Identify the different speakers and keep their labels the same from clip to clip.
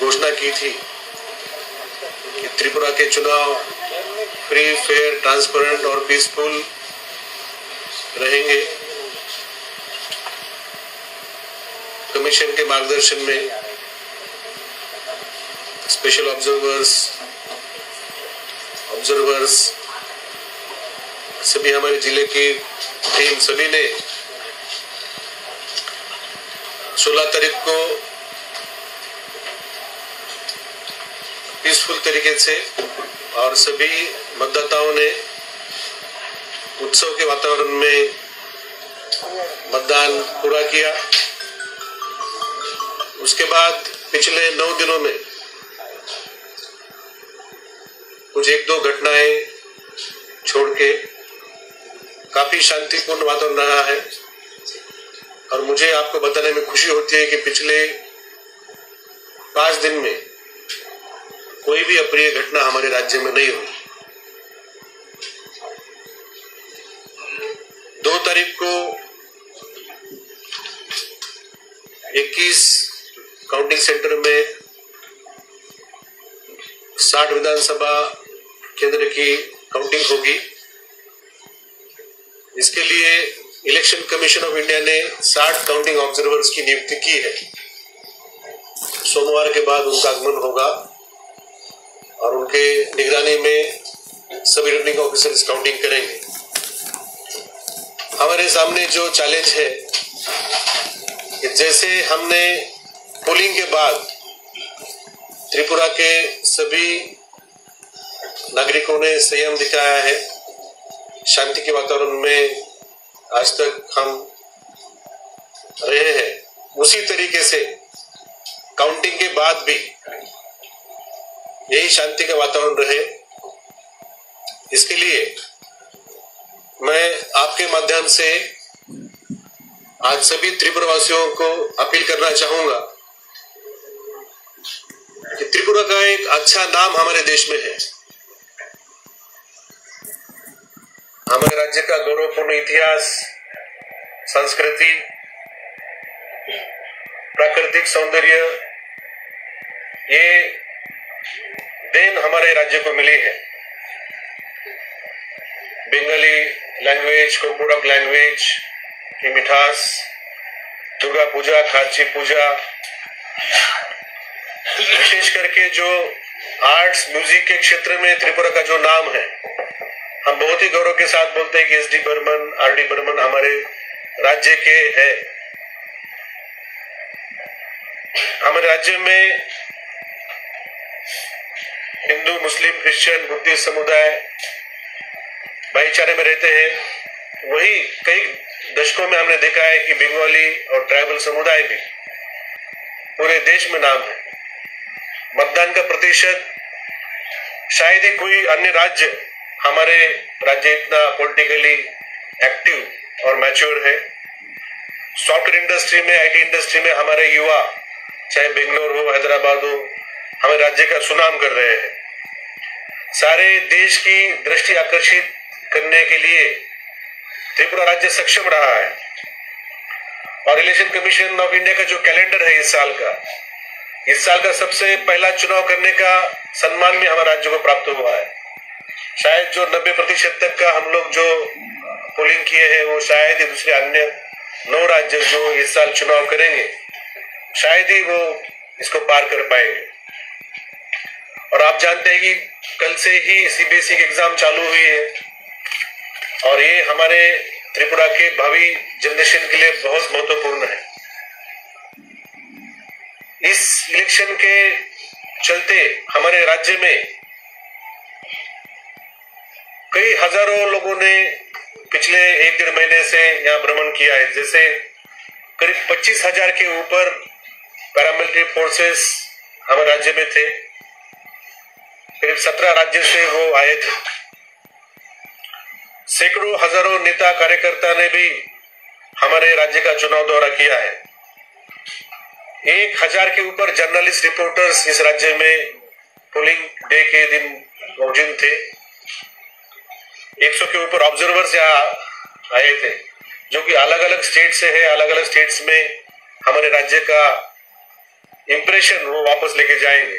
Speaker 1: घोषणा की थी कि त्रिपुरा के चुनाव फ्री, फेयर, ट्रांसपेरेंट और पीसफुल रहेंगे। कमीशन के मार्गदर्शन में स्पेशल ऑब्जर्वर्स सभी हमारे जिले की टीम सभी ने 16 तारीख को पीसफुल तरीके से और सभी मतदाताओं ने उत्सव के वातावरण में मतदान पूरा किया। उसके बाद पिछले 9 दिनों में कुछ 1-2 घटनाएं छोड़ के काफी शांतिपूर्ण वातावरण रहा है और मुझे आपको बताने में खुशी होती है कि पिछले 5 दिन में कोई भी अप्रिय घटना हमारे राज्य में नहीं हुई। 2 तारीख को 21 काउंटिंग सेंटर में 60 विधानसभा केंद्र की काउंटिंग होगी। इसके लिए इलेक्शन कमीशन ऑफ इंडिया ने 60 काउंटिंग ऑब्जर्वर्स की नियुक्ति की है। सोमवार के बाद उनका आगमन होगा और उनके निगरानी में सभी रिटर्निंग ऑफिसर्स काउंटिंग करेंगे। हमारे सामने जो चैलेंज है कि जैसे हमने पोलिंग के बाद त्रिपुरा के सभी नागरिकों ने संयम दिखाया है, शांति के वातावरण में आज तक हम रहे हैं, उसी तरीके से काउंटिंग के बाद भी यही शांति का वातावरण रहे। इसके लिए मैं आपके माध्यम से आज सभी त्रिपुरा वासियों को अपील करना चाहूंगा कि त्रिपुरा का एक अच्छा नाम हमारे देश में है। हमारे राज्य का गौरवपूर्ण इतिहास, संस्कृति, प्राकृतिक सौंदर्य, ये देन हमारे राज्य को मिली है। बंगाली लैंग्वेज, कोकुड़क लैंग्वेज की मिठास, दुर्गा पूजा, खाची पूजा, विशेष करके जो आर्ट्स, म्यूजिक के क्षेत्र में त्रिपुरा का जो नाम है, हम बहुत ही गौरव के साथ बोलते हैं कि S D Burman, R D Burman हमारे राज्य के है। हमारे राज्य में हिंदू, मुस्लिम, क्रिश्चियन, बुद्धिस्ट समुदाय भाईचारे में रहते हैं। वही कई दशकों में हमने देखा है कि बंगाली और ट्राइबल समुदाय भी पूरे देश में नाम है। मतदान का प्रतिशत शायद ही कोई अन्य राज्य, हमारे राज्य इतना पॉलिटिकली एक्टिव और मैच्योर है। सॉफ्टवेयर इंडस्ट्री में, आईटी इंडस्ट्री में हमारे युवा, चाहे बेंगलोर हो, हैदराबाद हो, हमारे राज्य का सुनाम कर रहे हैं। सारे देश की दृष्टि आकर्षित करने के लिए त्रिपुरा राज्य सक्षम रहा है और इलेक्शन कमीशन ऑफ इंडिया का जो कैलेंडर है इस साल का सबसे पहला चुनाव करने का सम्मान भी हमारे राज्य को प्राप्त हुआ है। शायद जो 90% तक का हम लोग जो पोलिंग किए हैं वो शायद ही दूसरे अन्य 9 राज्य जो इस साल चुनाव करेंगे शायद ही वो इसको पार कर पाएंगे। और आप जानते हैं कि कल से ही सीबीएसई की एग्जाम चालू हुई है और ये हमारे त्रिपुरा के भावी जनरेशन के लिए बहुत महत्वपूर्ण है। इस इलेक्शन के चलते हमारे राज्य में कई हजारों लोगों ने पिछले 1-1.5 महीने से यहाँ भ्रमण किया है। जैसे करीब 25,000 के ऊपर पैरामिलिट्री फोर्सेस हमारे राज्य में थे, करीब 17 राज्य से वो आए थे। सैकड़ों हजारों नेता कार्यकर्ता ने भी हमारे राज्य का चुनाव दौरा किया है। 1,000 के ऊपर जर्नलिस्ट, रिपोर्टर्स इस राज्य में पोलिंग डे के दिन मौजूद थे। 100 के ऊपर ऑब्जर्वर्स यहाँ आए थे जो कि अलग अलग स्टेट से है। अलग अलग स्टेट्स में हमारे राज्य का इंप्रेशन वो वापस लेके जाएंगे।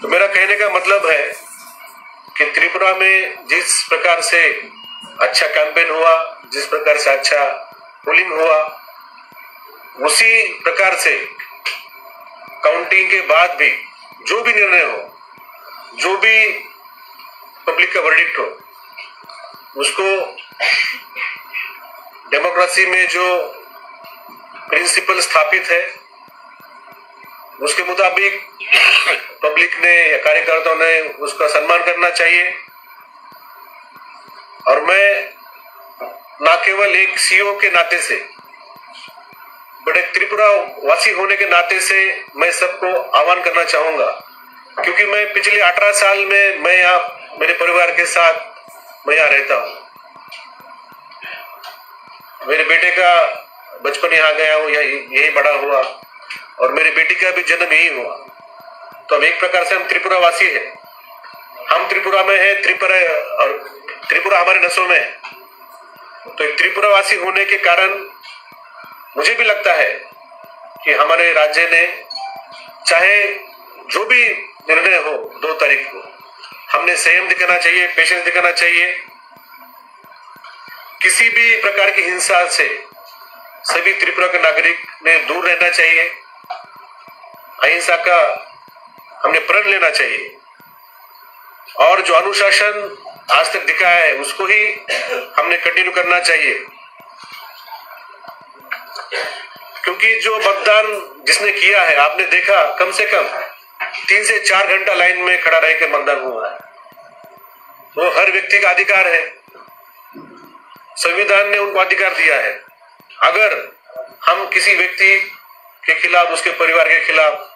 Speaker 1: तो मेरा कहने का मतलब है कि त्रिपुरा में जिस प्रकार से अच्छा कैंपेन हुआ, जिस प्रकार से अच्छा पोलिंग हुआ, उसी प्रकार से काउंटिंग के बाद भी जो भी निर्णय हो, जो भी पब्लिक का वर्डिक्ट हो, उसको डेमोक्रेसी में जो प्रिंसिपल स्थापित है उसके मुताबिक पब्लिक ने या कार्यकर्ताओं ने उसका सम्मान करना चाहिए। और मैं ना केवल एक सीईओ के नाते से, बट एक त्रिपुरा वासी होने के नाते से मैं सबको आह्वान करना चाहूंगा, क्योंकि मैं पिछले 18 साल में मैं यहाँ मेरे परिवार के साथ मैं यहाँ रहता हूँ। मेरे बेटे का बचपन यहाँ गया हूँ, यही बड़ा हुआ, और मेरी बेटी का भी जन्म यही हुआ। तो अब एक प्रकार से हम त्रिपुरा वासी हैं, हम त्रिपुरा में है, त्रिपुरा हमारे नसों में है। तो एक त्रिपुरा वासी होने के कारण मुझे भी लगता है कि हमारे राज्य ने चाहे जो भी निर्णय हो 2 तारीख को, हमने संयम दिखाना चाहिए, पेशेंस दिखाना चाहिए। किसी भी प्रकार की हिंसा से सभी त्रिपुरा के नागरिक ने दूर रहना चाहिए। अहिंसा का हमने प्रण लेना चाहिए, और जो अनुशासन आज तक दिखाया है उसको ही हमने कंटिन्यू करना चाहिए। क्योंकि जो मतदान जिसने किया है, आपने देखा कम से कम 3 से 4 घंटा लाइन में खड़ा रह के मतदान हुआ है। वो हर व्यक्ति का अधिकार है, संविधान ने उनको अधिकार दिया है। अगर हम किसी व्यक्ति के खिलाफ, उसके परिवार के खिलाफ,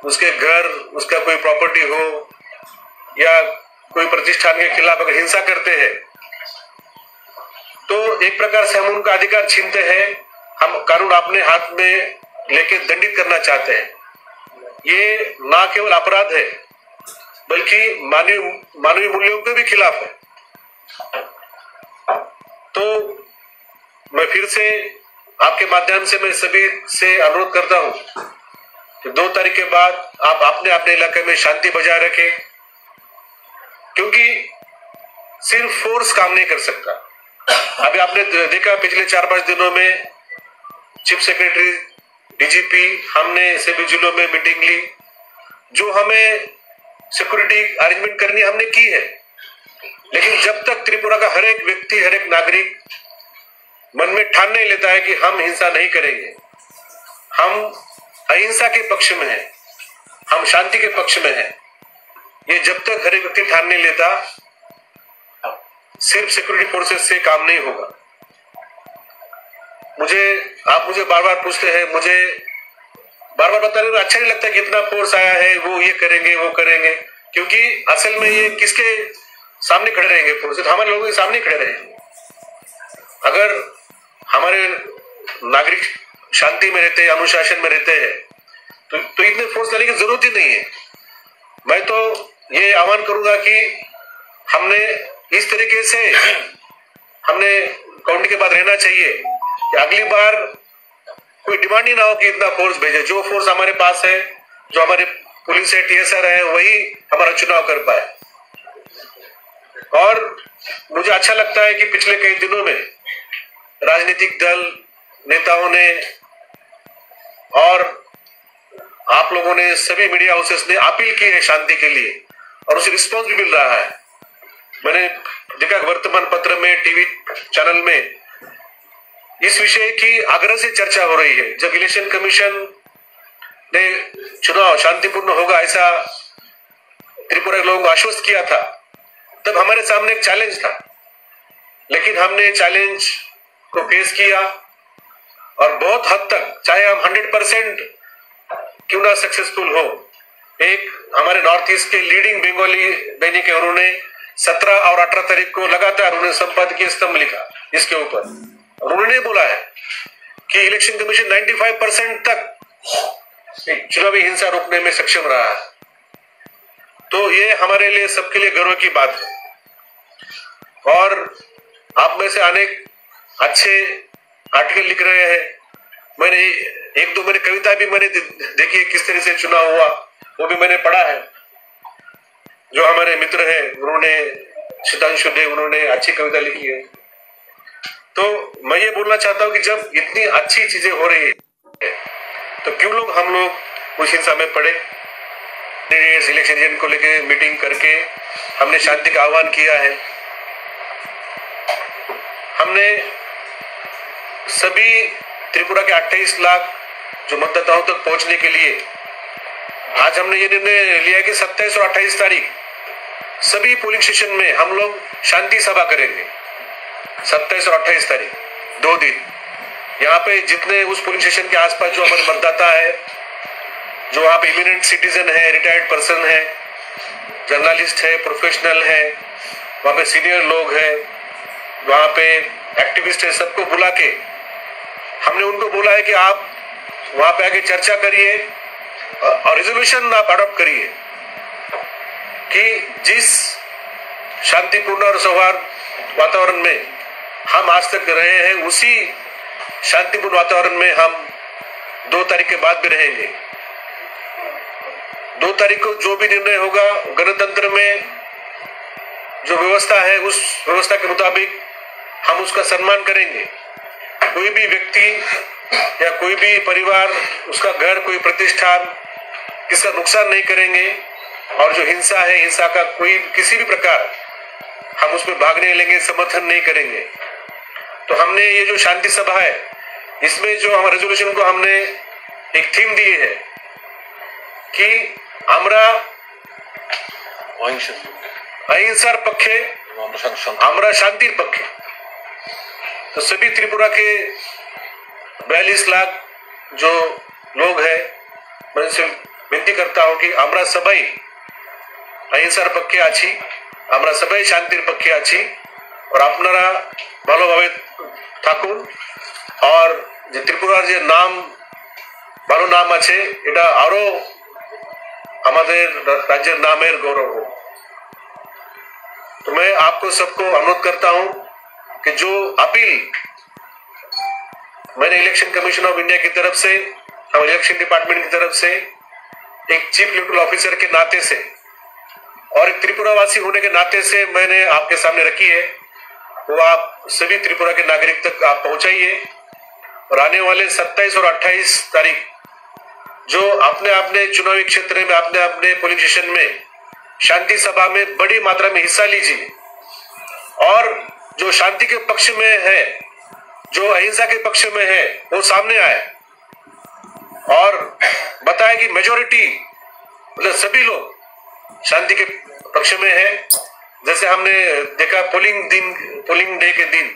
Speaker 1: उसके घर, उसका कोई प्रॉपर्टी हो या कोई प्रतिष्ठान के खिलाफ अगर हिंसा करते हैं, तो एक प्रकार से हम उनका अधिकार छीनते हैं, हम कानून अपने हाथ में लेके दंडित करना चाहते हैं। ये ना केवल अपराध है, बल्कि मानवीय मूल्यों के भी खिलाफ है। तो मैं फिर से आपके माध्यम से मैं सभी से अनुरोध करता हूं कि 2 तारीख के बाद आप अपने इलाके में शांति बजाय रखें, क्योंकि सिर्फ फोर्स काम नहीं कर सकता। अभी आपने देखा पिछले 4-5 दिनों में चीफ सेक्रेटरी, डीजीपी, हमने सभी जिलों में मीटिंग ली। जो हमें सिक्योरिटी अरेंजमेंट करनी हमने की है, लेकिन जब तक त्रिपुरा का हर एक व्यक्ति, हर एक नागरिक मन में ठान नहीं लेता है कि हम हिंसा नहीं करेंगे, हम अहिंसा के पक्ष में हैं, हम शांति के पक्ष में हैं, ये जब तक हर एक व्यक्ति ठान नहीं लेता, सिर्फ सिक्योरिटी फोर्सेस से काम नहीं होगा। आप मुझे बार बार पूछते हैं, मुझे बार बार बताने में अच्छा नहीं लगता कि इतना फोर्स आया है, वो ये करेंगे, वो करेंगे, क्योंकि असल में ये किसके सामने खड़े रहेंगे? फोर्स तो हमारे लोगों के सामने खड़े रहेंगे। अगर हमारे नागरिक शांति में रहते हैं, अनुशासन में रहते हैं, तो इतने फोर्स लाने की जरूरत ही नहीं है। मैं तो ये आह्वान करूंगा कि हमने इस तरीके से हमने काउंटिंग के बाद रहना चाहिए कि अगली बार कोई डिमांड ही ना हो कि इतना फोर्स भेजे। जो फोर्स हमारे पास है, जो हमारे पुलिस है, टीएसआर है, वही हमारा चुनाव कर पाए। और मुझे अच्छा लगता है कि पिछले कई दिनों में राजनीतिक दल, नेताओं ने और आप लोगों ने, सभी मीडिया हाउसेस ने अपील की है शांति के लिए, और उसे रिस्पॉन्स भी मिल रहा है। मैंने देखा वर्तमान पत्र में, टीवी चैनल में इस विषय की आग्रह से चर्चा हो रही है। जब इलेक्शन कमीशन ने चुनाव शांतिपूर्ण होगा ऐसा त्रिपुरा के लोगों को आश्वस्त किया था, तब हमारे सामने एक चैलेंज था, लेकिन हमने चैलेंज को फेस किया और बहुत हद तक, चाहे हम 100% क्यों ना सक्सेसफुल हो, एक हमारे नॉर्थ ईस्ट के लीडिंग बंगाली दैनिक है, उन्होंने 17 और 18 तारीख को लगातार उन्होंने संपादकीय स्तंभ लिखा इसके ऊपर। उन्होंने बोला है कि इलेक्शन कमीशन 95% तक चुनावी हिंसा रोकने में सक्षम रहा है। तो ये हमारे लिए, सबके लिए गर्व की बात है। और आप में से अनेक अच्छे आर्टिकल लिख रहे हैं। मैंने एक दो मैंने कविता भी मैंने देखी है किस तरह से चुनाव हुआ, वो भी मैंने पढ़ा है। जो हमारे मित्र हैं उन्होंने, सुधांशु देव, उन्होंने अच्छी कविता लिखी है। तो मैं ये बोलना चाहता हूँ कि जब इतनी अच्छी चीजें हो रही है तो क्यों हम लोग उस हिंसा में पड़े। इलेक्शन को लेकर मीटिंग करके हमने शांति का आह्वान किया है। हमने सभी त्रिपुरा के 28 लाख जो मतदाताओं तक पहुंचने के लिए आज हमने ये निर्णय लिया कि 27 और 28 तारीख सभी पोलिंग स्टेशन में हम लोग शांति सभा करेंगे। 27 और 28 तारीख 2 दिन यहाँ पे जितने उस पोलिंग स्टेशन के आसपास जो हमारे मतदाता है, जो वहाँ पे इमिनेंट सिटीजन है, रिटायर्ड पर्सन है, जर्नलिस्ट है, प्रोफेशनल है, वहाँ पे सीनियर लोग हैं, वहाँ पे एक्टिविस्ट है, सबको बुला के हमने उनको बोला है कि आप वहाँ पे आके चर्चा करिए और रिजोल्यूशन आप अडॉप्ट करिए कि जिस शांतिपूर्ण और सौहार्द वातावरण में हम आज तक रहे हैं उसी शांतिपूर्ण वातावरण में हम 2 तारीख के बाद भी रहेंगे। 2 तारीख को जो भी निर्णय होगा गणतंत्र में जो व्यवस्था है उस व्यवस्था के मुताबिक हम उसका सम्मान करेंगे। कोई भी व्यक्ति या कोई भी परिवार, उसका घर, कोई प्रतिष्ठान, किसका नुकसान नहीं करेंगे। और जो हिंसा है, हिंसा का कोई किसी भी प्रकार हम उसमें भाग नहीं लेंगे, समर्थन नहीं करेंगे। तो हमने ये जो शांति सभा है इसमें जो हमारे रेजोल्यूशन को हमने एक थीम दी है कि अहिंसार पक्षे हमरा शांतिर पक्षे। तो सभी त्रिपुरा के 42 लाख जो लोग हैं, मैं उनसे विनती करता हूं कि हमरा सबाई अहिंसार पक्षे आछि, हमरा सबाई शांतिर पक्षे आछि और आपनारा ভালোভাবে থাকুন। और যে ত্রিপুরার যে নাম ভালো নাম আছে এটা আরো আমাদের রাজ্যের नामेर गौरव हो। तो मैं आपको सबको अनुरोध करता हूं कि जो अपील मैंने इलेक्शन कमीशन ऑफ इंडिया की तरफ से, हम इलेक्शन डिपार्टमेंट की तरफ से, एक चीफ इलेक्टोरल ऑफिसर के नाते से और एक त्रिपुरावासी होने के नाते से मैंने आपके सामने रखी है, वो आप सभी त्रिपुरा के नागरिक तक आप पहुंचाइए। और आने वाले 27 और 28 तारीख जो अपने अपने चुनावी क्षेत्र में, अपने अपने पोलिंग स्टेशन में शांति सभा में बड़ी मात्रा में हिस्सा लीजिए और जो शांति के पक्ष में है, जो अहिंसा के पक्ष में है, वो सामने आए और बताए कि मेजोरिटी मतलब सभी लोग शांति के पक्ष में है। जैसे हमने देखा पोलिंग डे के दिन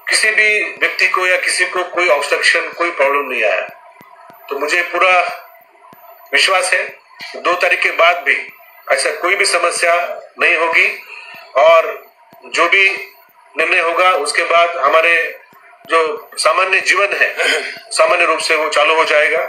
Speaker 1: किसी भी व्यक्ति को या किसी को कोई ऑब्स्ट्रक्शन, कोई प्रॉब्लम नहीं आया। तो मुझे पूरा विश्वास है 2 तारीख के बाद भी ऐसा कोई भी समस्या नहीं होगी और जो भी निर्णय होगा उसके बाद हमारे जो सामान्य जीवन है सामान्य रूप से वो चालू हो जाएगा।